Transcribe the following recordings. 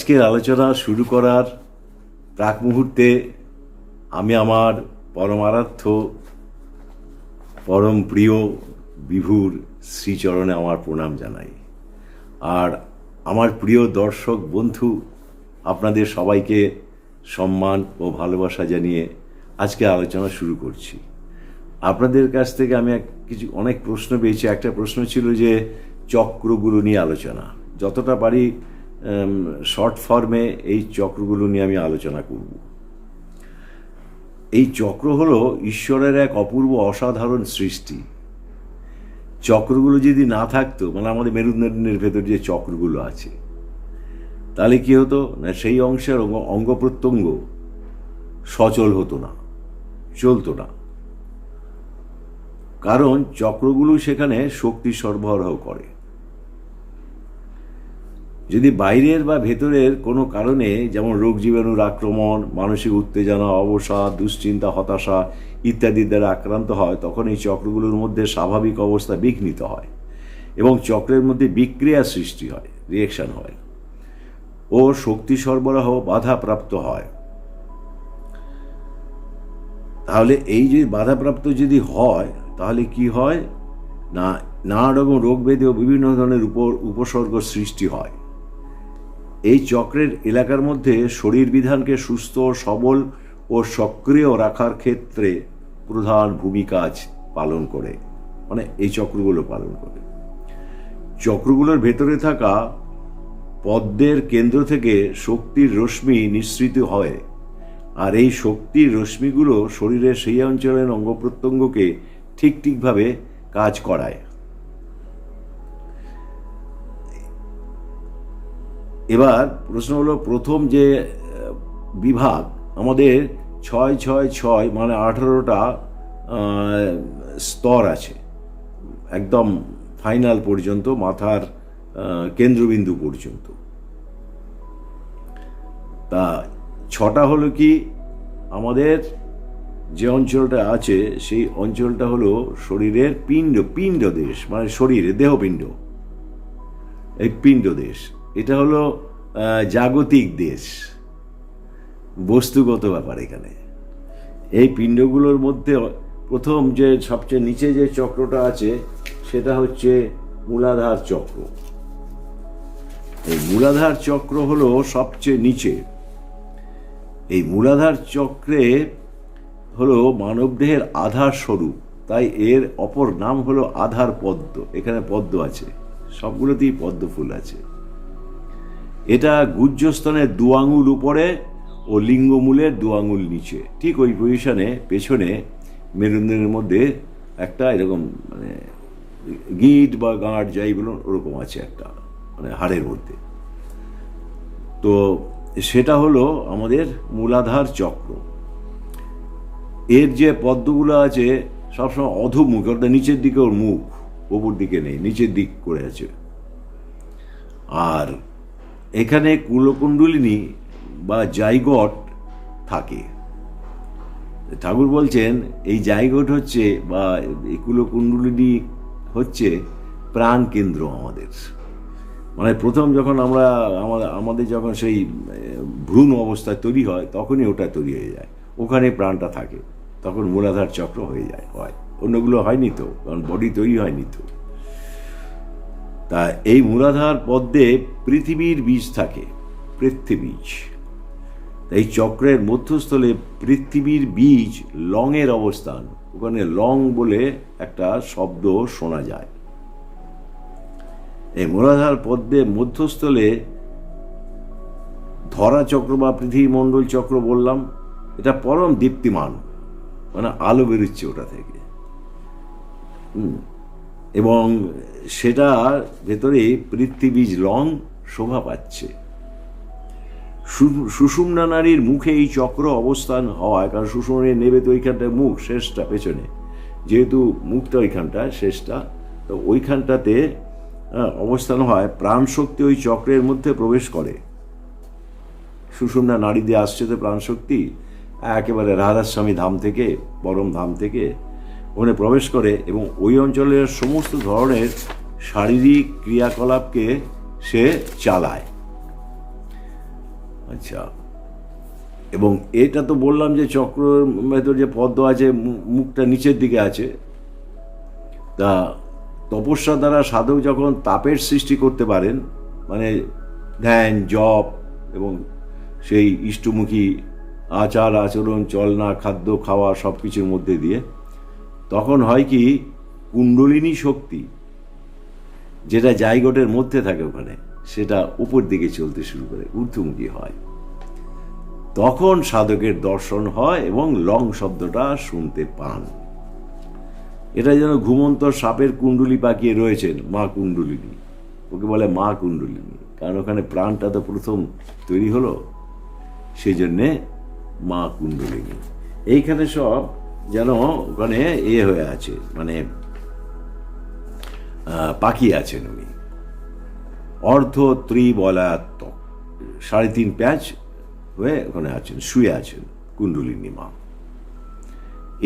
আজকের আলোচনা শুরু করার প্রাক মুহূর্তে আমি আমার পরমারাধ্য পরম প্রিয় বিভুর শ্রীচরণে আমার প্রণাম জানাই। আর আমার প্রিয় দর্শক বন্ধু আপনাদের সবাইকে সম্মান ও ভালোবাসা জানিয়ে আজকে আলোচনা শুরু করছি। আপনাদের কাছ থেকে আমি অনেক প্রশ্ন পেয়েছি। একটা প্রশ্ন ছিল যে চক্রগুলো নিয়ে আলোচনা, যতটা পারি শর্ট ফর্মে এই চক্রগুলো নিয়ে আমি আলোচনা করব। এই চক্র হলো ঈশ্বরের এক অপূর্ব অসাধারণ সৃষ্টি। চক্রগুলো যদি না থাকতো, মানে আমাদের মেরুদণ্ডের ভেতর যে চক্রগুলো আছে, তাহলে কি হতো না, সেই অংশের অঙ্গ প্রত্যঙ্গ সচল হতো না, চলতো না। কারণ চক্রগুলো সেখানে শক্তি সরবরাহ করে। যদি বাইরের বা ভেতরের কোনো কারণে, যেমন রোগ জীবাণুর আক্রমণ, মানসিক উত্তেজনা, অবসাদ, দুশ্চিন্তা, হতাশা ইত্যাদির দ্বারা আক্রান্ত হয়, তখন এই চক্রগুলোর মধ্যে স্বাভাবিক অবস্থা বিঘ্নিত হয় এবং চক্রের মধ্যে বিক্রিয়া সৃষ্টি হয়, রিয়েকশন হয় ও শক্তি সরবরাহ বাধাপ্রাপ্ত হয়। তাহলে এই যে বাধাপ্রাপ্ত যদি হয়, তাহলে কি হয় না, নানা রকম রোগ ব্যাধি ও বিভিন্ন ধরনের উপসর্গ সৃষ্টি হয়। এই চক্রের এলাকার মধ্যে শরীর বিধানকে সুস্থ, সবল ও সক্রিয় রাখার ক্ষেত্রে প্রধান ভূমিকা পালন করে, মানে এই চক্রগুলো পালন করে। চক্রগুলোর ভেতরে থাকা পদ্মের কেন্দ্র থেকে শক্তির রশ্মি নিঃসৃত হয়, আর এই শক্তির রশ্মিগুলো শরীরের সেই অঞ্চলের অঙ্গ প্রত্যঙ্গকে ঠিকভাবে কাজ করায়। এবার প্রশ্ন হলো, প্রথম যে বিভাগ আমাদের 6-6-6 মানে 18টা স্তর আছে, একদম ফাইনাল পর্যন্ত, মাথার কেন্দ্রবিন্দু পর্যন্ত। তা 6টা হলো কি, আমাদের যে অঞ্চলটা আছে সেই অঞ্চলটা হলো শরীরের পিণ্ড দেশ, মানে শরীরে দেহপিণ্ড, এই পিণ্ড দেশ। এটা হলো জাগতিক দেশ, বস্তুগত ব্যাপার। এখানে এই পিণ্ডগুলোর মধ্যে প্রথম যে সবচেয়ে নিচে যে চক্রটা আছে সেটা হচ্ছে মূলাধার চক্র। এই মূলাধার চক্র হলো সবচেয়ে নিচে। এই মূলাধার চক্রে হলো মানবদেহের আধার স্বরূপ, তাই এর অপর নাম হলো আধার পদ্ম। এখানে পদ্ম আছে, সবগুলোতেই পদ্ম ফুল আছে। এটা গুহ্যস্তনের 2 আঙুল উপরে ও লিঙ্গমূলের 2 আঙুল নিচে, ঠিক ওই পজিশনে পেছনে মেরুদণ্ডের মধ্যে একটা এরকম, মানে গিঁট বা গাঁট যাই বলুন, ওরকম আছে একটা, মানে হাড়ের মধ্যে। তো সেটা হলো আমাদের মূলাধার চক্র। এর যে পদ্মগুলো আছে সবসময় অধোমুখ, অর্থাৎ নিচের দিকে ওর মুখ, ওপর দিকে নেই, নিচের দিক করে আছে। আর এখানে কুলকুণ্ডলিনী বা জাইগট থাকে। ঠাকুর বলছেন এই জাইগট হচ্ছে, বা এই কুলকুণ্ডলিনী হচ্ছে প্রাণ কেন্দ্র আমাদের। মানে প্রথম যখন আমাদের যখন সেই ভ্রূণ অবস্থায় তৈরি হয়, তখনই ওটা তৈরি হয়ে যায়, ওখানে প্রাণটা থাকে, তখন মূলাধার চক্র হয়ে যায়। অন্যগুলো হয়নি তো, কারণ বডি তৈরি হয়নি তো। তা এই মূলাধার পদ্মে পৃথিবীর বীজ থাকে, পৃথ্বীবীজ। এই চক্রের মধ্যস্থলে পৃথিবীর বীজ লংয়ের অবস্থান, ওখানে লং বলে একটা শব্দ শোনা যায়। এই মূলাধার পদ্মের মধ্যস্থলে ধরা চক্র বা পৃথিবী মণ্ডল চক্র বললাম, এটা পরম দীপ্তিমান, মানে আলো বেরোচ্ছে ওটা থেকে। এবং সেটার ভেতরে পৃথিবীজ লং শোভা পাচ্ছে। সুষুম্না নারীর মুখে এই চক্র অবস্থান হওয়ায়, কারণ সুষুম্না নেবে তো ওইখানটায় মুখ, শেষটা পেছনে, যেহেতু মুখটা ওইখানটা, শেষটা, তো ওইখানটাতে অবস্থান হয়, প্রাণশক্তি ওই চক্রের মধ্যে প্রবেশ করে। সুষুম্না নারী দিয়ে আসছে তো প্রাণশক্তি, একেবারে রাধাস্বামী ধাম থেকে, পরম ধাম থেকে ওখানে প্রবেশ করে এবং ওই অঞ্চলের সমস্ত ধরনের শারীরিক ক্রিয়াকলাপকে সে চালায়। আচ্ছা, এবং এটা তো বললাম যে চক্রের ভেতর যে পদ্ম আছে মুখটা নিচের দিকে আছে। তা তপস্যা দ্বারা সাধক যখন তাপের সৃষ্টি করতে পারেন, মানে ধ্যান জপ এবং সেই ইষ্টমুখী আচার আচরণ চলনা খাদ্য খাওয়া সব কিছুর মধ্যে দিয়ে, তখন হয় কি কুণ্ডলিনী শক্তি যেটা জাইগোটের মধ্যে থাকে ওখানে, সেটা উপর দিকে চলতে শুরু করে, ঊর্ধ্বমুখী হয়। তখন সাধকের দর্শন হয় এবং লং শব্দটা শুনতে পান। এটা যেন ঘুমন্ত সাপের কুণ্ডলি পাকিয়ে রয়েছেন মা কুণ্ডলিনী, ওকে বলে মা কুণ্ডলিনী, কারণ ওখানে প্রাণটা তো প্রথম তৈরি হলো, সেই জন্যে মা কুণ্ডলিনী। এইখানে সব যেন ওখানে হয়ে আছে, মানে পাকিয়ে আছেন উনি। অর্ধ ত্রিবলাত্মক 3.5 প্যাচ হয়ে ওখানে আছেন, শুয়ে আছেন কুণ্ডলিনী মা।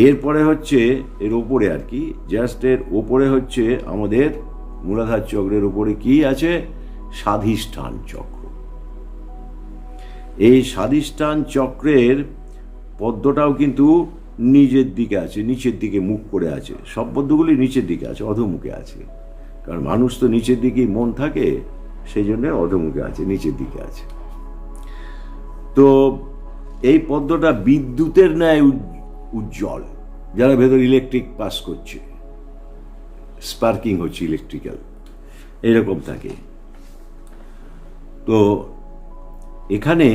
এরপরে হচ্ছে এর ওপরে আর কি, জাস্ট এর ওপরে হচ্ছে আমাদের মূলাধার চক্রের উপরে কি আছে, স্বাধিষ্ঠান চক্র। এই স্বাধিষ্ঠান চক্রের পদ্মটাও কিন্তু নিজের দিকে আছে, নিচের দিকে মুখ করে আছে। সব পদ্মগুলি নিচের দিকে আছে, অধোমুখে আছে, কারণ মানুষ তো নিচের দিকেই মন থাকে, সেই জন্য অধোমুখে আছে, নিচের দিকে আছে। তো এই পদ্মটা বিদ্যুতের ন্যায় উজ্জ্বল, যারা ভেতর ইলেকট্রিক পাস করছে, স্পার্কিং হচ্ছে ইলেকট্রিক্যাল, এরকম থাকে। তো এখানে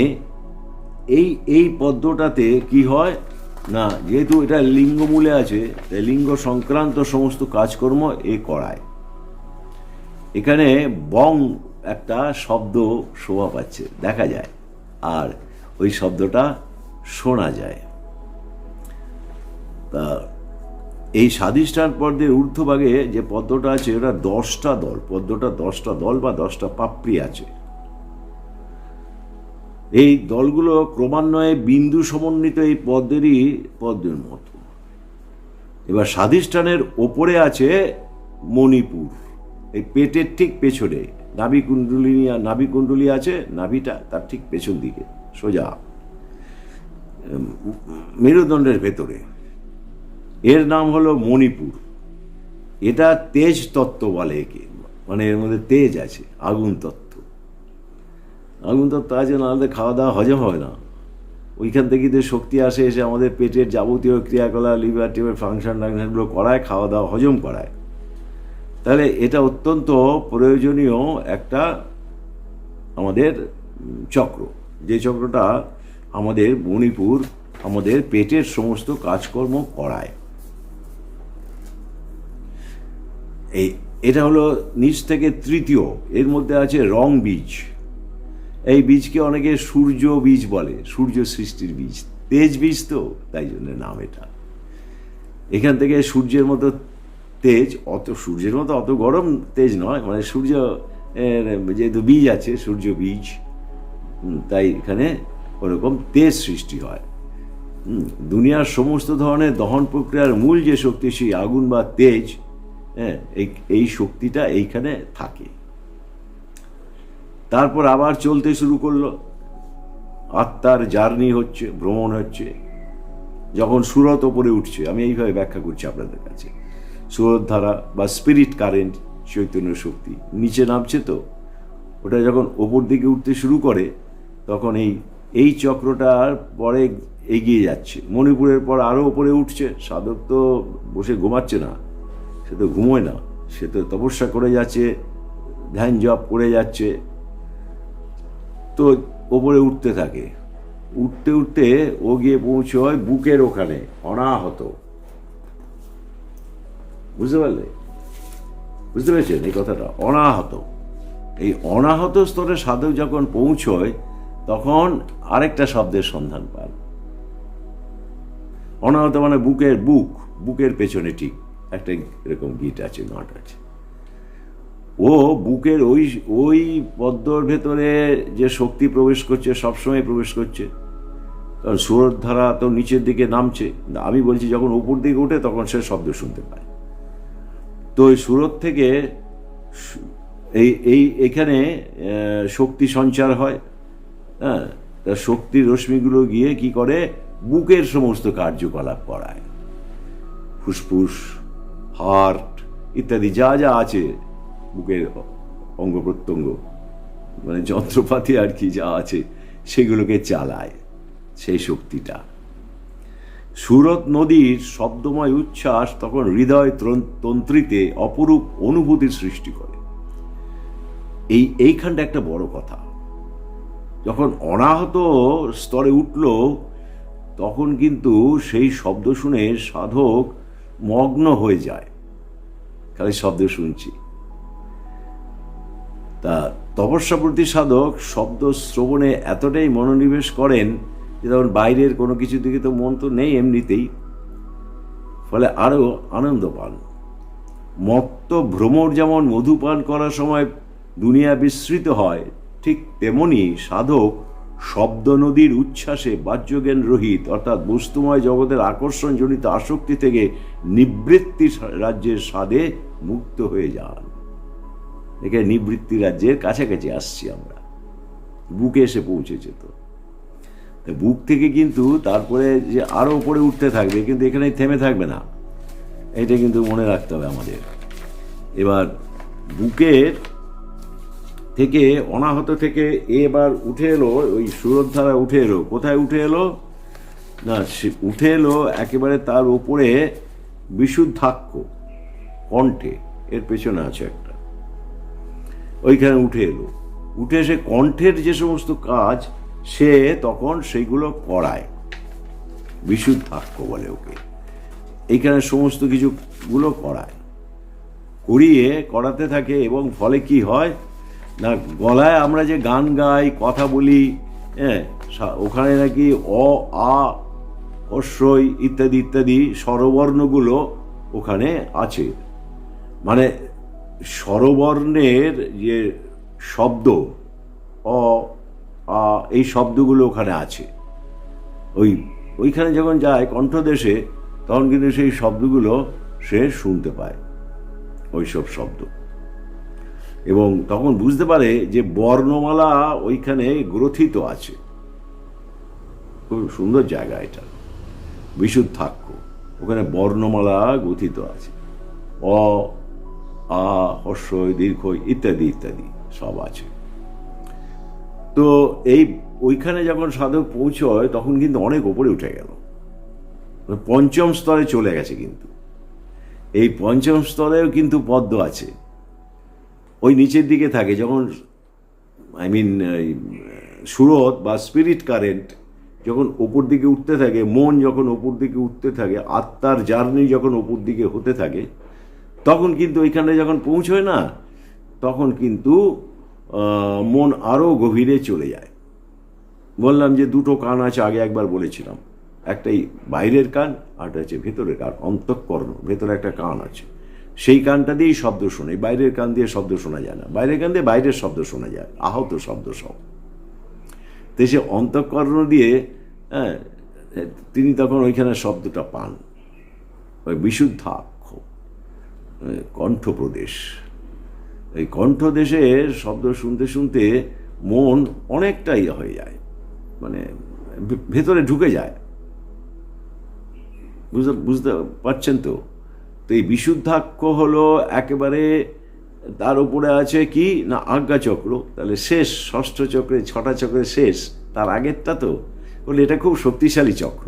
এই পদ্মটাতে কি হয় না, যেহেতু এটা লিঙ্গমূলে আছে, লিঙ্গ সংক্রান্ত সমস্ত কাজকর্ম করায়। এখানে বং একটা শব্দ শোভা পাচ্ছে, দেখা যায়, আর ওই শব্দটা শোনা যায়। তা এই স্বাধিষ্ঠান পদ্মের ঊর্ধ্বভাগে যে পদ্মটা আছে, ওটা 10টা দল, পদ্মটা 10টা দল বা 10টা পাপড়ি আছে। এই দলগুলো ক্রমান্বয়ে বিন্দু সমন্বিত এই পদ্মের মতো। এবার স্বাধিষ্ঠানের ওপরে আছে মণিপুর, এই পেটের ঠিক পেছনে নাভি কুণ্ডলী আছে, নাভিটা তার ঠিক পেছন দিকে সোজা মেরুদণ্ডের ভেতরে, এর নাম হলো মণিপুর। এটা তেজ তত্ত্ব বলে একে, মানে এর মধ্যে তেজ আছে, আগুন তত্ত্ব। আগুন তত্ত্ব আছে, নাহলে খাওয়া দাওয়া হজম হয় না। ওইখান থেকে যে শক্তি আসে, এসে আমাদের পেটের যাবতীয় ক্রিয়াকলাপ, লিভার টিভার ফাংশনগুলো করায়, খাওয়া দাওয়া হজম করায়। তাহলে এটা অত্যন্ত প্রয়োজনীয় একটা আমাদের চক্র, যে চক্রটা আমাদের মণিপুর আমাদের পেটের সমস্ত কাজকর্ম করায়। এটা হলো নিচ থেকে তৃতীয়। এর মধ্যে আছে রং বীজ। এই বীজকে অনেকে সূর্য বীজ বলে, সূর্য সৃষ্টির বীজ, তেজ বীজ, তো তাই জন্য নাম এটা। এখান থেকে সূর্যের মতো তেজ, সূর্যের মতো অত গরম তেজ নয়, মানে সূর্য যেহেতু বীজ আছে, সূর্য বীজ, তাই এখানে ওরকম তেজ সৃষ্টি হয়। দুনিয়ার সমস্ত ধরনের দহন প্রক্রিয়ার মূল যে শক্তি, সেই আগুন বা তেজ, এই শক্তিটা এইখানে থাকে। তারপর আবার চলতে শুরু করলো, আত্মার জার্নি হচ্ছে, ভ্রমণ হচ্ছে। যখন সুরত ওপরে উঠছে, আমি এইভাবে ব্যাখ্যা করছি আপনাদের কাছে, সুরত ধারা বা স্পিরিট কারেন্ট, চৈতন্য শক্তি নিচে নামছে, তো ওটা যখন ওপর দিকে উঠতে শুরু করে, তখন এই চক্রটার পরে এগিয়ে যাচ্ছে। মণিপুরের পর আরও ওপরে উঠছে। সাধক তো বসে ঘুমাচ্ছে না, সে তো ঘুমোয় না, সে তো তপস্যা করে যাচ্ছে, ধ্যান জপ করে যাচ্ছে। তো ওপরে উঠতে থাকে, উঠতে উঠতে ও গিয়ে পৌঁছয় বুকের ওখানে, অনাহত। বুঝতে পারলে? বুঝতে পেরেছেন এই কথাটা? অনাহত। এই অনাহত স্তরে সাধক যখন পৌঁছয়, তখন আরেকটা শব্দের সন্ধান পান। অনাহত মানে বুকের পেছনে ঠিক একটা এরকম গিট আছে, গাঁট আছে। ও বুকের ওই পদ্মর ভেতরে যে শক্তি প্রবেশ করছে, সবসময় প্রবেশ করছে, কারণ সুরত ধারা তো নিচের দিকে নামছে। আমি বলছি যখন উপর দিকে ওঠে, তখন সে শব্দ শুনতে পায়। তো ওই সুরত থেকে এইখানে শক্তি সঞ্চার হয়। হ্যাঁ, তার শক্তির রশ্মিগুলো গিয়ে কি করে, বুকের সমস্ত কার্যকলাপ করায়। ফুসফুস, হার্ট ইত্যাদি যা যা আছে বুকের অঙ্গ প্রত্যঙ্গ, মানে যন্ত্রপাতি আর কি যা আছে সেগুলোকে চালায় সেই শক্তিটা। সুরত নদীর শব্দময় উচ্ছ্বাস তখন হৃদয় তন্ত্রীতে অপরূপ অনুভূতির সৃষ্টি করে। এইখানটা একটা বড় কথা। যখন অনাহত স্তরে উঠল তখন কিন্তু সেই শব্দ শুনে সাধক মগ্ন হয়ে যায়, খালি শব্দ শুনছি। তা তপস্যাপ্রতি সাধক শব্দ শ্রবণে এতটাই মনোনিবেশ করেন যে তখন বাইরের কোনো কিছু দিকে তো মন তো নেই এমনিতেই, ফলে আরো আনন্দ পান। মত্ত ভ্রমর যেমন মধু পান করার সময় দুনিয়া বিস্মৃত হয়, ঠিক তেমনি সাধক শব্দ নদীর উচ্ছ্বাসে বাহ্যজ্ঞান রহিত অর্থাৎ বস্তুময় জগতের আকর্ষণজনিত আসক্তি থেকে নিবৃত্তি রাজ্যের স্বাদে মুক্ত হয়ে যান। এখানে নিবৃত্তি রাজ্যের কাছাকাছি আসছি আমরা, বুকে এসে পৌঁছেছে। তো বুক থেকে কিন্তু তারপরে যে আরো উপরে উঠতে থাকবে, কিন্তু এখানে থেমে থাকবে না, এটা কিন্তু মনে রাখতে হবে আমাদের। এবার বুকের থেকে অনাহত থেকে এবার উঠে এলো, ওই সুরধারা উঠে এলো। কোথায় উঠে এলো না, উঠে এলো একেবারে তার উপরে বিশুদ্ধাক্ষ কণ্ঠে, এর পেছনে আছে একটা, ওইখানে উঠে এলো। উঠে এসে কণ্ঠের যে সমস্ত কাজ সে তখন সেইগুলো করায়, বিশুদ্ধাক্ষ বলে ওকে। এইখানে সমস্ত কিছুগুলো করাতে থাকে এবং ফলে কি হয় না, গলায় আমরা যে গান গাই, কথা বলি, হ্যাঁ, ওখানে নাকি অ, আ, অশ্রয় ইত্যাদি ইত্যাদি স্বরবর্ণগুলো ওখানে আছে। মানে স্বরবর্ণের যে শব্দ অ, আ, এই শব্দগুলো ওখানে আছে। ওইখানে যখন যায় কণ্ঠদেশে তখন কিন্তু সেই শব্দগুলো সে শুনতে পায়, ওইসব শব্দ, এবং তখন বুঝতে পারে যে বর্ণমালা ওইখানে গ্রথিত আছে। খুব সুন্দর জায়গা এটা, বিশুদ্ধাক্ষ, ওখানে বর্ণমালা গ্রথিত আছে, অ, আ, হর্ষই, দীর্ঘই ইত্যাদি ইত্যাদি সব আছে। তো ওইখানে যখন সাধক পৌঁছয় তখন কিন্তু অনেক ওপরে উঠে গেল, পঞ্চম স্তরে চলে গেছে। কিন্তু এই পঞ্চম স্তরেও কিন্তু পদ্ম আছে, ওই নিচের দিকে থাকে। যখন সুরত বা স্পিরিট কারেন্ট যখন ওপর দিকে উঠতে থাকে, মন যখন ওপর দিকে উঠতে থাকে, আত্মার জার্নি যখন ওপর দিকে হতে থাকে, তখন কিন্তু ওইখানে যখন পৌঁছয় না, তখন কিন্তু মন আরো গভীরে চলে যায়। বললাম যে দুটো কান আছে, আগে একবার বলেছিলাম, একটাই বাইরের কান আর একটা হচ্ছে ভেতরের কান, অন্তঃকরণ, ভেতরে একটা কান আছে, সেই কানটা দিয়েই শব্দ শোনে। বাইরের কান দিয়ে শব্দ শোনা যায় না, বাইরের কান দিয়ে বাইরের শব্দ শোনা যায়, আহত শব্দ সব। তো সে অন্তঃকরণ দিয়ে, হ্যাঁ, তিনি তখন ওইখানে শব্দটা পান, ওই বিশুদ্ধাক্ষ কণ্ঠপ্রদেশ। এই কণ্ঠদেশে শব্দ শুনতে শুনতে মন অনেকটাই হয়ে যায়, মানে ভেতরে ঢুকে যায়। বুঝতে পারছেন তো? তো এই বিশুদ্ধাক্ষ হলো একেবারে, তার উপরে আছে কি না আজ্ঞাচক্র, তাহলে শেষ, ষষ্ঠ চক্রে, ছটা চক্রের শেষ, তার আগেরটা। তো বলে এটা খুব শক্তিশালী চক্র,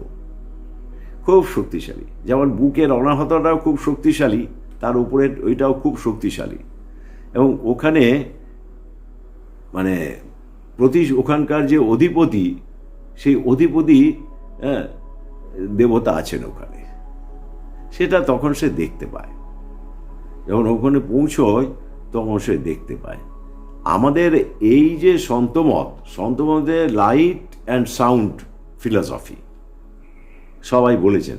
খুব শক্তিশালী। যেমন বুকের অনাহতটাও খুব শক্তিশালী, তার উপরে ওইটাও খুব শক্তিশালী। এবং ওখানে মানে ওখানকার যে অধিপতি, সেই অধিপতি, হ্যাঁ, দেবতা আছেন ওখানে, সেটা তখন সে দেখতে পায়। যখন ওখানে পৌঁছয় তখন সে দেখতে পায়। আমাদের এই যে সন্তমতে লাইট অ্যান্ড সাউন্ড ফিলসফি সবাই বলেছেন,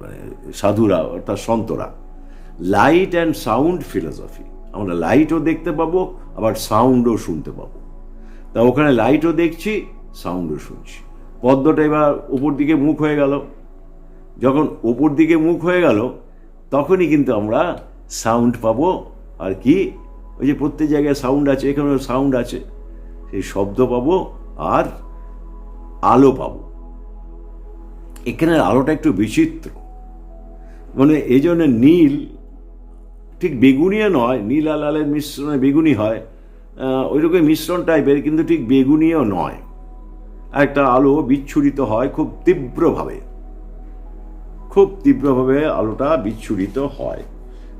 মানে সাধুরা অর্থাৎ সন্তরা, লাইট অ্যান্ড সাউন্ড ফিলসফি। আমরা লাইটও দেখতে পাবো, আবার সাউন্ডও শুনতে পাবো। তা ওখানে লাইটও দেখছি, সাউন্ডও শুনছি। পদ্মটা এবার উপর দিকে মুখ হয়ে গেল, যখন উপর দিকে মুখ হয়ে গেল তখনই কিন্তু আমরা সাউন্ড পাবো। আর কি, ওই যে প্রত্যেক জায়গায় সাউন্ড আছে, এখানেও সাউন্ড আছে, সেই শব্দ পাবো। আর আলো পাবো। এখানের আলোটা একটু বিচিত্র, মানে এই জন্য নীল ঠিক বেগুনিও নয়, নীল আর লালের মিশ্রণে বেগুনি হয়, ওইরকম মিশ্রণ টাইপের, কিন্তু ঠিক বেগুনিও নয়। একটা আলো বিচ্ছুরিত হয় খুব তীব্রভাবে, খুব তীব্রভাবে আলোটা বিচ্ছুরিত হয়।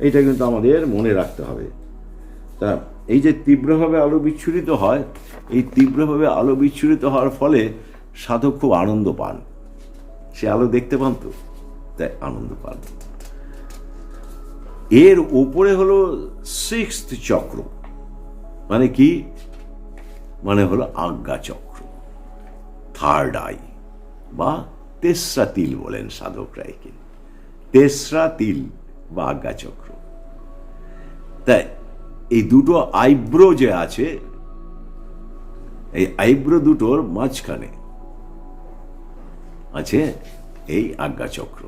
এইটা কিন্তু আমাদের মনে রাখতে হবে। তা এই যে তীব্রভাবে আলো বিচ্ছুরিত হয়, এই তীব্রভাবে আলো বিচ্ছুরিত হওয়ার ফলে সাধক খুব আনন্দ পান। সে আলো দেখতে পান তো, তাই আনন্দ পান। এর উপরে হলো সিক্সথ চক্র, মানে কি, মানে হলো আজ্ঞা চক্র, থার্ড আই বা তেসরা তিল বলেন সাধকরা একে, তেসরা তিল বা আজ্ঞা চক্র। তাই এই দুটো আইব্রো যে আছে, এই আইব্রো দুটোর মাঝখানে আছে এই আজ্ঞা চক্র।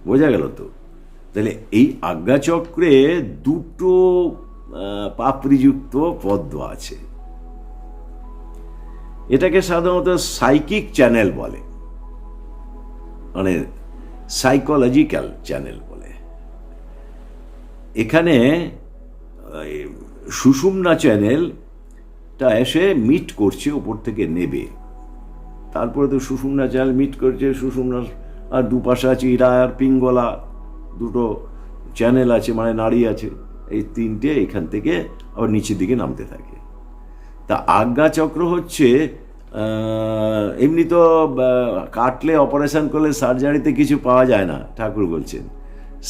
বোঝা গেল তো? তাহলে এই আজ্ঞা চক্রে দুটো পাপড়িযুক্ত পদ্ম আছে। এটাকে সাধারণত সাইকিক চ্যানেল বলে, মানে সাইকোলজিক্যাল চ্যানেল বলে। এখানে সুষুম্না চ্যানেলটা এসে মিট করছে, উপর থেকে নেবে। তারপরে তো সুষুম্না চ্যানেল মিট করছে, সুষুম্নার আর দুপাশে আছে ইরা আর পিঙ্গলা, দুটো চ্যানেল আছে, মানে নাড়ি আছে। এই তিনটে এখান থেকে আবার নিচের দিকে নামতে থাকে। তা আজ্ঞা চক্র হচ্ছে, এমনি তো কাটলে, অপারেশন করলে সার্জারিতে কিছু পাওয়া যায় না, ঠাকুর বলছেন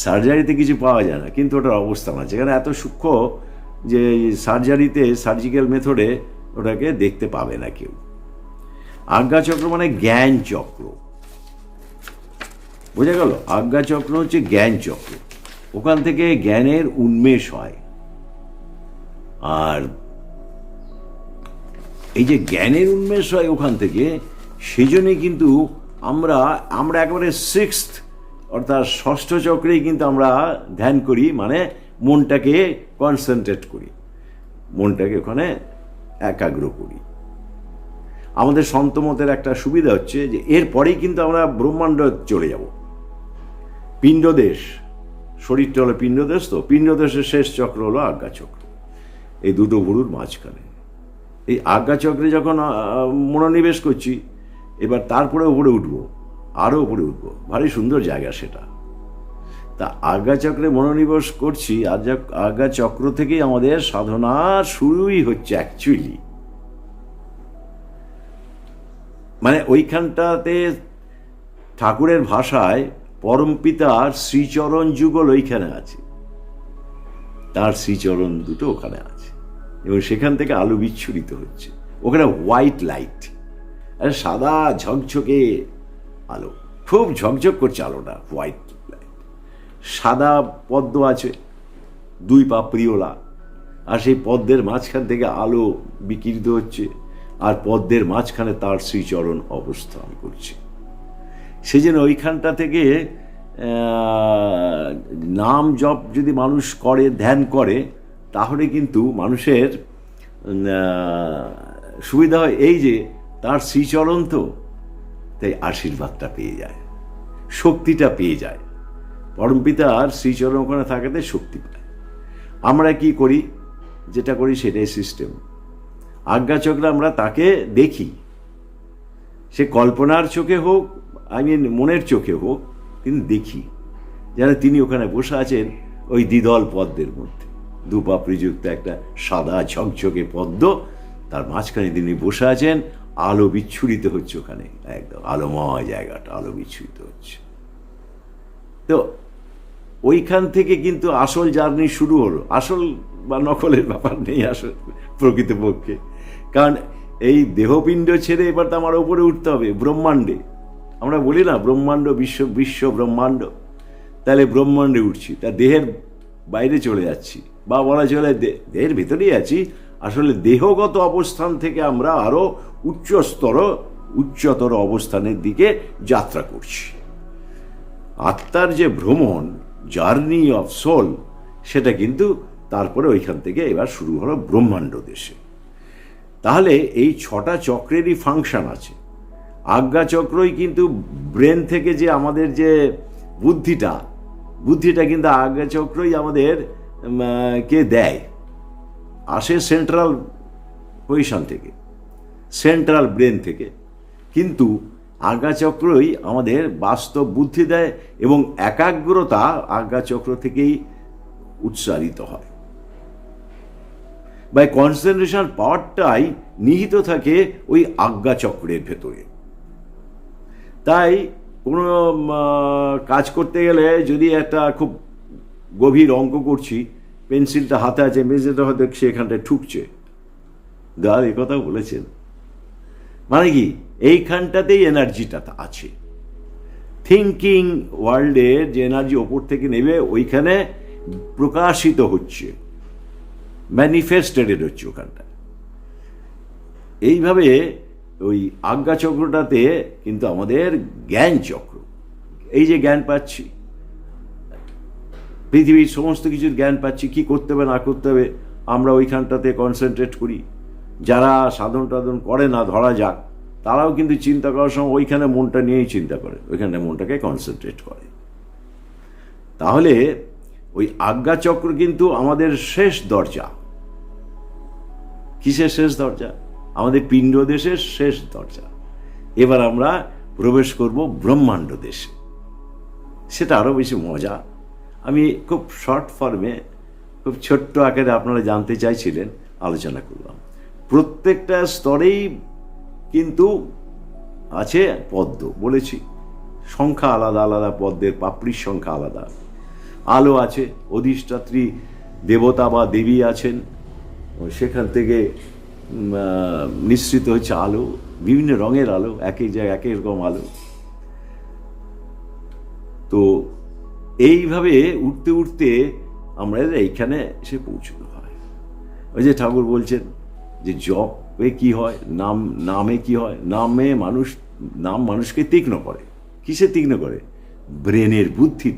সার্জারিতে কিছু পাওয়া যায় না, কিন্তু ওটার অবস্থান আছে। এখানে এত সূক্ষ্ম যে সার্জারিতে, সার্জিক্যাল মেথডে ওটাকে দেখতে পাবে না কেউ। আজ্ঞা চক্র মানে জ্ঞান চক্র, বোঝা গেল? আজ্ঞা চক্র হচ্ছে জ্ঞান চক্র, ওখান থেকে জ্ঞানের উন্মেষ হয়। আর এই যে জ্ঞানের উন্মেষ হয় ওখান থেকে, সেই জন্যই কিন্তু আমরা একেবারে সিক্সথ অর্থাৎ ষষ্ঠ চক্রেই কিন্তু আমরা ধ্যান করি, মানে মনটাকে কনসেন্ট্রেট করি, মনটাকে ওখানে একাগ্র করি। আমাদের সন্তমতের একটা সুবিধা হচ্ছে যে এরপরেই কিন্তু আমরা ব্রহ্মাণ্ড চলে যাব। পিণ্ডদেশ, শরীরটা হলো পিণ্ডদেশ, তো পিণ্ডদেশের শেষ চক্র হলো আজ্ঞা চক্র, এই দুটো ভুরুর মাঝখানে। এই আজ্ঞা চক্রে যখন মনোনিবেশ করছি, এবার তারপরে উপরে উঠবো, আরও উপরে উঠবো, ভারী সুন্দর জায়গা সেটা। তা আজ্ঞা চক্রে মনোনিবেশ করছি, আর আজ্ঞা চক্র থেকেই আমাদের সাধনা শুরুই হচ্ছে অ্যাকচুয়ালি। মানে ওইখানটাতে ঠাকুরের ভাষায় পরমপিতার শ্রীচরণ যুগল ওইখানে আছে, তার শ্রীচরণ দুটো ওখানে আছে, এবং সেখান থেকে আলো বিচ্ছুরিত হচ্ছে। ওখানে হোয়াইট লাইট, আর সাদা ঝকঝকে আলো, খুব ঝকঝক করছে আলোটা, হোয়াইট লাইট। সাদা পদ্ম আছে, দুই পাপড়িওলা, আর সেই পদ্মের মাঝখান থেকে আলো বিকিরিত হচ্ছে, আর পদ্মের মাঝখানে তার শ্রীচরণ অবস্থান করছে। সেই জন্য ওইখানটা থেকে নাম জপ যদি মানুষ করে, ধ্যান করে, তাহলে কিন্তু মানুষের সুবিধা হয় এই যে তার শ্রীচরণ তো, তাই আশীর্বাদটা পেয়ে যায়, শক্তিটা পেয়ে যায়। পরমপিতার শ্রীচরণ ওখানে থাকাতে শক্তি পায়। আমরা কি করি, যেটা করি সেটাই সিস্টেম। আজ্ঞাচক্রে আমরা তাকে দেখি, সে কল্পনার চোখে হোক, মনের চোখে হোক, কিন্তু দেখি যেন তিনি ওখানে বসে আছেন ওই দ্বিদল পদ্মের মধ্যে, দুপাপড়িযুক্ত একটা সাদা ঝকঝকে পদ্ম, তার মাঝখানে তিনি বসে আছেন, আলো বিচ্ছুরিত হচ্ছে ওখানে, একদম আলোময় জায়গাটা আলো বিচ্ছুরিত হচ্ছে। তো ওইখান থেকে কিন্তু আসল জার্নি শুরু হলো। আসল বা নকলের ব্যাপার নেই আসল প্রকৃতপক্ষে, কারণ এই দেহপিণ্ড ছেড়ে এবার তো আমার ওপরে উঠতে হবে ব্রহ্মাণ্ডে। আমরা বলি না ব্রহ্মাণ্ড, বিশ্ব ব্রহ্মাণ্ড, তাহলে ব্রহ্মাণ্ডে উঠছি, তা দেহের বাইরে চলে যাচ্ছি, বা বলা চলে দেহের ভিতরেই আছি। আসলে দেহগত অবস্থান থেকে আমরা আরো উচ্চতর অবস্থানের দিকে যাত্রা করছি। আত্মার যে ভ্রমণ, জার্নি অফ সোল, সেটা কিন্তু তারপরে ওইখান থেকে এবার শুরু হলো ব্রহ্মাণ্ড দেশে। তাহলে এই 6টা চক্রেরই ফাংশন আছে। আজ্ঞা চক্রই কিন্তু ব্রেন থেকে যে আমাদের যে বুদ্ধিটা কিন্তু আজ্ঞা চক্রই আমাদের কে দেয়, আসে সেন্ট্রাল পজিশন থেকে, সেন্ট্রাল ব্রেন থেকে। কিন্তু আজ্ঞা চক্রই আমাদের বাস্তব বুদ্ধি দেয় এবং একাগ্রতা আজ্ঞা চক্র থেকেই উচ্চারিত হয়। বা কনসেন্ট্রেশন পাওয়ারটাই নিহিত থাকে ওই আজ্ঞা চক্রের ভেতরে। তাই কোনো কাজ করতে গেলে যদি একটা খুব গভীর অঙ্ক করছি, পেন্সিলটা হাতে আছে, মেঝেটা হয়তো সেখানটায় ঠুকছে, দাদা এ কথা বলেছেন, মানে কি এইখানটাতেই এনার্জিটা আছে। থিঙ্কিং ওয়ার্ল্ডের যে এনার্জি ওপর থেকে নেবে ওইখানে প্রকাশিত হচ্ছে, ম্যানিফেস্টেড হচ্ছে ওখানটা। এইভাবে ওই আজ্ঞা চক্রটাতে কিন্তু আমাদের জ্ঞান চক্র, এই যে জ্ঞান পাচ্ছি, পৃথিবীর সমস্ত কিছুর জ্ঞান পাচ্ছি, কি করতে হবে না করতে হবে, আমরা ওইখানটাতে কনসেন্ট্রেট করি। যারা সাধন টাধন করে না ধরা যাক, তারাও কিন্তু চিন্তা করার সময় ওইখানে মনটা নিয়েই চিন্তা করে, ওইখানে মনটাকে কনসেন্ট্রেট করে। তাহলে ওই আজ্ঞা চক্র কিন্তু আমাদের শেষ দরজা। কিসের শেষ দরজা? আমাদের পিণ্ড দেশের শেষ দরজা। এবার আমরা প্রবেশ করব ব্রহ্মাণ্ড দেশে। সেটা আরও বেশি মজা। আমি খুব শর্ট ফর্মে, খুব ছোট্ট আকারে আপনারা জানতে চাইছিলেন, আলোচনা করলাম। প্রত্যেকটা স্তরেই কিন্তু আছে পদ্ম, বলেছি সংখ্যা আলাদা আলাদা, পদ্মের পাপড়ির সংখ্যা আলাদা। আলো আছে, অধিষ্ঠাত্রী দেবতা বা দেবী আছেন, সেখান থেকে নিঃসৃত হচ্ছে আলো, বিভিন্ন রঙের আলো, এক এক জায়গায় এক এক রকম আলো। তো এইভাবে উঠতে উঠতে আমরা এইখানে এসে পৌঁছতে হয়। ওই যে ঠাকুর বলছেন যে জপে কি হয়, নামে কি হয়, নাম মানুষকে তীক্ষ্ণ করে। কিসে তীক্ষ্ণ করে? ব্রেনের বুদ্ধি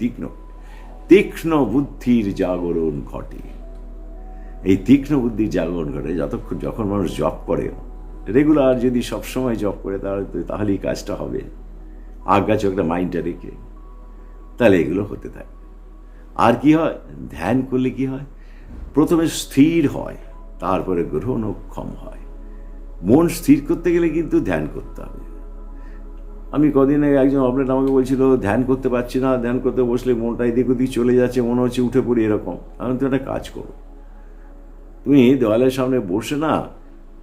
তীক্ষ্ণ বুদ্ধির জাগরণ ঘটে। এই তীক্ষ্ণ বুদ্ধির জাগরণ ঘটে যখন মানুষ জপ করে, রেগুলার যদি সবসময় জপ করে, তাহলেই কাজটা হবে আজ্ঞা চক্রে মাইন্ডটা রেখে, তাহলে এগুলো হতে থাকে। আর কি হয়? ধ্যান করলে কি হয়? প্রথমে স্থির হয়, তারপরে গ্রহণক্ষম হয়। মন স্থির করতে গেলে কিন্তু ধ্যান করতে হবে। আমি কদিন আগে একজন অপরেট আমাকে বলছিল ধ্যান করতে পারছি না, ধ্যান করতে বসলে মনটা এদিক ওদিক চলে যাচ্ছে, মনে হচ্ছে উঠে পড়ি এরকম। আমি তো একটা কাজ করো, তুমি দেওয়ালের সামনে বসে না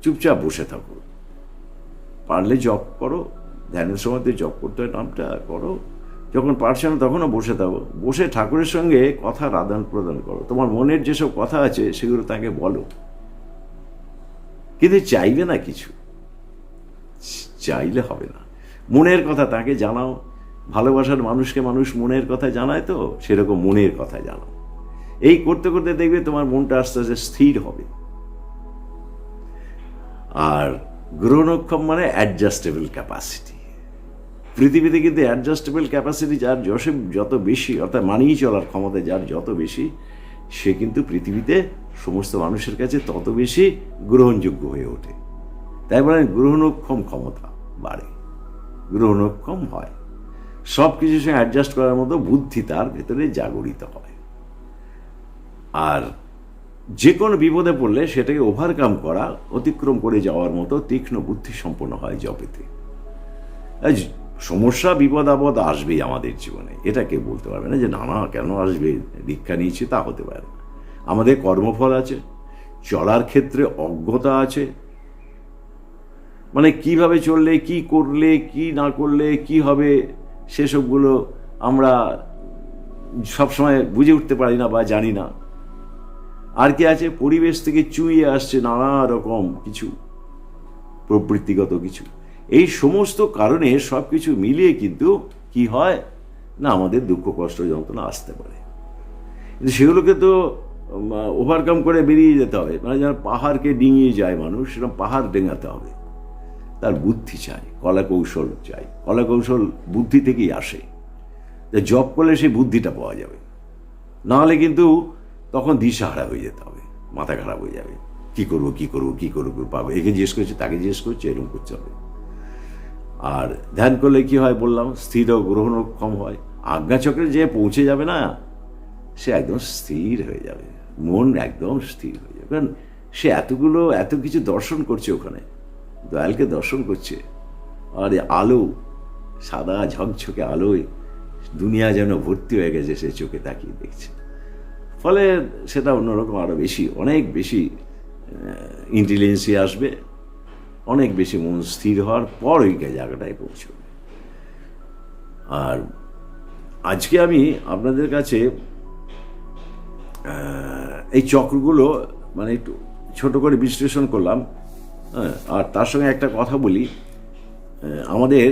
চুপচাপ বসে থাকো, পারলে জপ করো, ধ্যানের সময় জপ করতে হয় নামটা করো, যখন পারছে না তখনও বসে থাকো, বসে ঠাকুরের সঙ্গে কথার আদান প্রদান করো, তোমার মনের যেসব কথা আছে সেগুলো তাকে বলো। কিন্তু চাইবে না, কিছু চাইলে হবে না, মনের কথা তাকে জানাও। ভালোবাসার মানুষকে মানুষ মনের কথা জানায়, তো সেরকম মনের কথা জানাও। এই করতে করতে দেখবে তোমার মনটা আস্তে আস্তে স্থির হবে। আর গ্রহণক্ষম মানে অ্যাডজাস্টেবল ক্যাপাসিটি। পৃথিবীতে কিন্তু অ্যাডজাস্টেবল ক্যাপাসিটি যার যত বেশি, অর্থাৎ মানিয়ে চলার ক্ষমতা যার যত বেশি, সে কিন্তু পৃথিবীতে সমস্ত মানুষের কাছে তত বেশি গ্রহণযোগ্য হয়ে ওঠে। তাই বলে গ্রহণক্ষম ক্ষমতা বাড়ে, গ্রহণক্ষম হয়, সব কিছুর সঙ্গে অ্যাডজাস্ট করার মতো বুদ্ধি তার ভেতরে জাগরিত হয়। আর যে কোনো বিপদে পড়লে সেটাকে ওভারকাম করা, অতিক্রম করে যাওয়ার মতো তীক্ষ্ণ বুদ্ধি সম্পন্ন হয় জপেতে। সমস্যা বিপদ আপদ আসবেই আমাদের জীবনে, এটা কেউ বলতে পারবে না যে না কেন আসবে, দীক্ষা নিয়েছি তা হতে পারে না। আমাদের কর্মফল আছে, চলার ক্ষেত্রে অজ্ঞতা আছে, মানে কিভাবে চললে, কি করলে, কি না করলে কি হবে, সেসবগুলো আমরা সবসময় বুঝে উঠতে পারি না বা জানি না। আর কি আছে? পরিবেশ থেকে চুইয়ে আসছে নানা রকম কিছু, প্রবৃত্তিগত কিছু। এই সমস্ত কারণে সব কিছু মিলিয়ে কিন্তু কি হয় না, আমাদের দুঃখ কষ্ট যন্ত্রণা আসতে পারে। কিন্তু সেগুলোকে তো ওভারকাম করে বেরিয়ে যেতে হবে। মানে যেন পাহাড়কে ডিঙিয়ে যায় মানুষ, সেরকম পাহাড় ডেঙাতে হবে। তার বুদ্ধি চাই, কলা কৌশল চাই। কলা কৌশল বুদ্ধি থেকেই আসে। জব করলে সেই বুদ্ধিটা পাওয়া যাবে, নাহলে কিন্তু তখন দিশাহারা হয়ে যেতে হবে, মাথা খারাপ হয়ে যাবে। কি করবো পাবো, একে জিজ্ঞেস করছে, তাকে জিজ্ঞেস করছে, এরকম করতে হবে। আর ধ্যান করলে কি হয় বললাম, স্থির ও গ্রহণক্ষম হয়। আজ্ঞাচক্রে যে পৌঁছে যাবে না, সে একদম স্থির হয়ে যাবে, মন একদম স্থির হয়ে যাবে। কারণ সে এত কিছু দর্শন করছে, ওখানে দয়ালকে দর্শন করছে। আর আলো, সাদা ঝকঝকে আলোয় দুনিয়া যেন ভর্তি হয়ে গেছে, সে চোখে তাকিয়ে দেখছে। ফলে সেটা অন্যরকম, আরো বেশি, অনেক বেশি ইন্টেলিজেন্সি আসবে, অনেক বেশি মন স্থির হওয়ার পর ওই জায়গাটায় পৌঁছবে। আর আজকে আমি আপনাদের কাছে এই চক্রগুলো মানে একটু ছোট করে বিশ্লেষণ করলাম। আর তার সঙ্গে একটা কথা বলি, আমাদের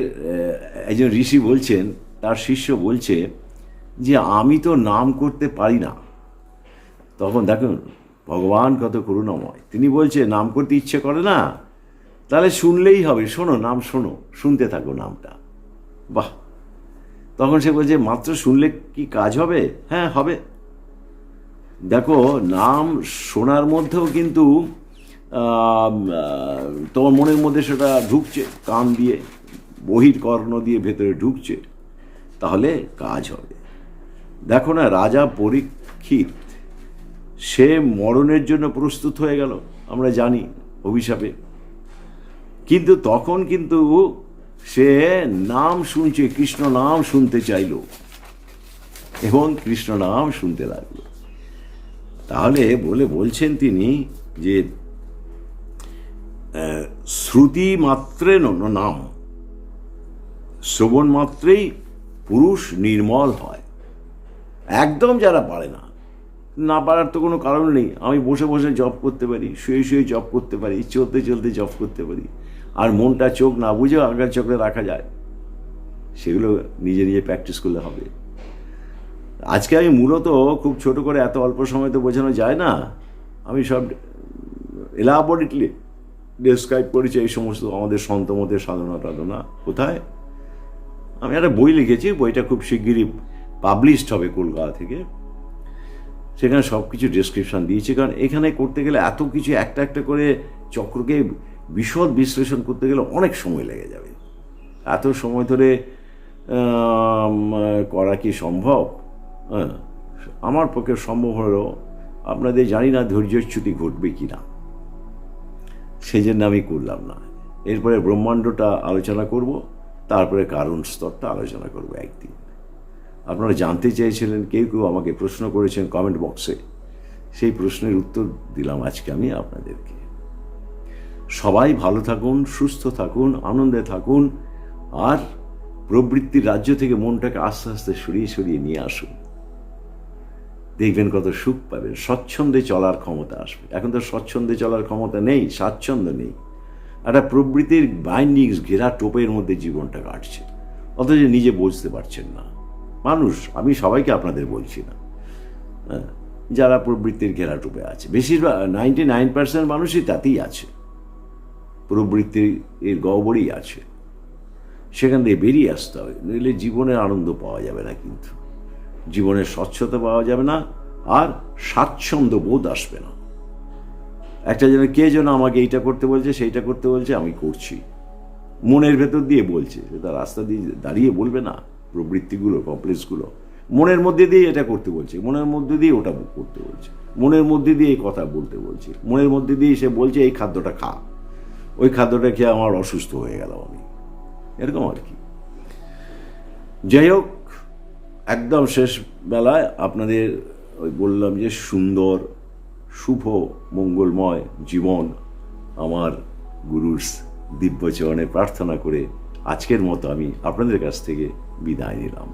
একজন ঋষি বলছেন, তার শিষ্য বলছে যে আমি তো নাম করতে পারি না। তখন দেখুন ভগবান কত করুণাময়, তিনি বলছে নাম করতে ইচ্ছে করে না, তাহলে শুনলেই হবে, শোনো, নাম শোনো, শুনতে থাকো নামটা। বাহ! তখন সে বলছে মাত্র শুনলে কি কাজ হবে? হ্যাঁ, হবে। দেখো, নাম শোনার মধ্যেও কিন্তু তোমার মনের মধ্যে সেটা ঢুকছে, কান দিয়ে, বহির্কর্ণ দিয়ে ভেতরে ঢুকছে, তাহলে কাজ হবে। দেখো না, রাজা পরীক্ষিত, সে মরণের জন্য প্রস্তুত হয়ে গেল, আমরা জানি, অভিশাপে। কিন্তু তখন কিন্তু সে নাম শুনছে, কৃষ্ণ নাম শুনতে চাইল এবং কৃষ্ণ নাম শুনতে লাগলো। তাহলে বলছেন তিনি যে শ্রুতি মাত্রে নাম, শ্রবণ মাত্রেই পুরুষ নির্মল হয়। একদম যারা পারে না পারার তো কোনো কারণ নেই। আমি বসে বসে জব করতে পারি, শুয়ে শুয়ে জব করতে পারি, চলতে চলতে জব করতে পারি, আর মনটা চোখ না বুঝেও আগার চক্রে রাখা যায়। সেগুলো নিজে নিজে প্র্যাকটিস করলে হবে। আজকে আমি মূলত খুব ছোট করে, এত অল্প সময় তো বোঝানো যায় না, আমি সব এলাবোরেটলি ডেসক্রাইব করেছি এই সমস্ত আমাদের সন্তমতের সাধনা টাধনা। কোথায়? আমি একটা বই লিখেছি, বইটা খুব শিগগিরই পাবলিশড হবে কলকাতা থেকে। সেখানে সব কিছু ডেসক্রিপশান দিয়েছি, কারণ এখানে করতে গেলে এত কিছু একটা একটা করে চক্রকে বিশদ বিশ্লেষণ করতে গেলে অনেক সময় লেগে যাবে। এত সময় ধরে করা কি সম্ভব? আমার পক্ষে সম্ভব হলেও আপনাদের জানি না ধৈর্যচ্যুতি ঘটবে কি না, সেই জন্য আমি করলাম না। এরপরে ব্রহ্মাণ্ডটা আলোচনা করব, তারপরে কারণ স্তরটা আলোচনা করব একদিন। আপনারা জানতে চেয়েছিলেন, কেউ আমাকে প্রশ্ন করেছেন কমেন্ট বক্সে, সেই প্রশ্নের উত্তর দিলাম আজকে আমি আপনাদেরকে। সবাই ভালো থাকুন, সুস্থ থাকুন, আনন্দে থাকুন, আর প্রবৃত্তির রাজ্য থেকে মনটাকে আস্তে আস্তে সরিয়ে সরিয়ে নিয়ে আসুন। দেখবেন কত সুখ পাবেন, স্বচ্ছন্দে চলার ক্ষমতা আসবে। এখন তো স্বচ্ছন্দে চলার ক্ষমতা নেই, স্বাচ্ছন্দ্য নেই, একটা প্রবৃত্তির বাইন্ডিংস ঘেরা টোপের মধ্যে জীবনটা কাটছে, অথচ নিজে বুঝতে পারছেন না। মানুষ, আমি সবাইকে আপনাদের বলছি না, যারা প্রবৃত্তির ঘেরা টোপে আছে, বেশিরভাগ 99% মানুষই তাতেই আছে, প্রবৃত্তির গহ্বরেই আছে। সেখান থেকে বেরিয়ে আসতে হবে, নইলে জীবনের আনন্দ পাওয়া যাবে না, কিন্তু জীবনের স্বচ্ছতা পাওয়া যাবে না, আর স্বাচ্ছন্দ্য বোধ আসবে না। একটা যেন কে যেন আমাকে এইটা করতে বলছে, সেইটা করতে বলছে, আমি করছি, মনের ভেতর দিয়ে বলছে, সেটা রাস্তা দিয়ে দাঁড়িয়ে বলবে না। প্রবৃত্তিগুলো, কমপ্লেক্সগুলো মনের মধ্যে দিয়ে এটা করতে বলছে, মনের মধ্যে দিয়ে ওটা করতে বলছে, মনের মধ্যে দিয়ে এই কথা বলতে বলছে, মনের মধ্যে দিয়ে সে বলছে এই খাদ্যটা খা, ওই খাদ্যটা খেয়ে আমার অসুস্থ হয়ে গেল আমি, এরকম আর কি। যাই হোক, একদম শেষ বেলায় আপনাদের ওই বললাম যে সুন্দর, শুভ, মঙ্গলময় জীবন আমার গুরুর দিব্য চরণে প্রার্থনা করে আজকের মতো আমি আপনাদের কাছ থেকে বিদায় নিলাম।